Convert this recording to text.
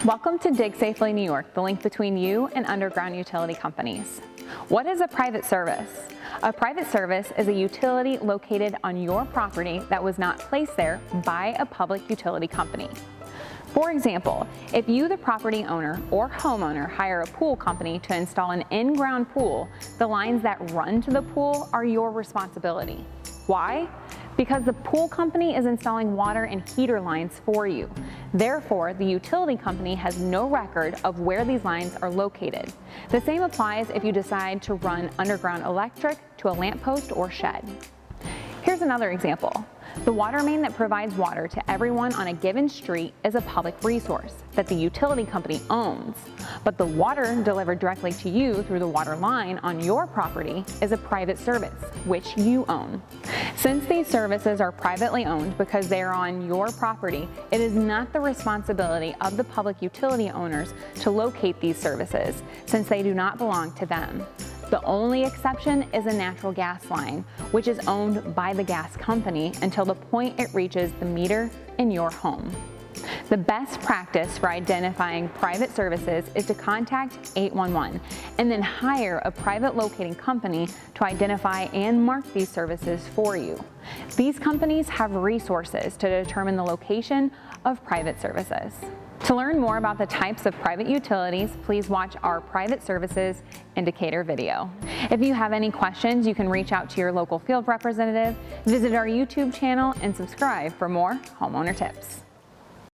Welcome to Dig Safely New York, the link between you and underground utility companies. What is a private service? A private service is a utility located on your property that was not placed there by a public utility company. For example, if you, the property owner or homeowner, hire a pool company to install an in-ground pool, the lines that run to the pool are your responsibility. Why? Because the pool company is installing water and heater lines for you. Therefore, the utility company has no record of where these lines are located. The same applies if you decide to run underground electric to a lamppost or shed. Here's another example. The water main that provides water to everyone on a given street is a public resource that the utility company owns, but the water delivered directly to you through the water line on your property is a private service, which you own. Since these services are privately owned because they are on your property, it is not the responsibility of the public utility owners to locate these services, since they do not belong to them. The only exception is a natural gas line, which is owned by the gas company until the point it reaches the meter in your home. The best practice for identifying private services is to contact 811 and then hire a private locating company to identify and mark these services for you. These companies have resources to determine the location of private services. To learn more about the types of private utilities, please watch our Private Services Indicator video. If you have any questions, you can reach out to your local field representative, visit our YouTube channel, and subscribe for more homeowner tips.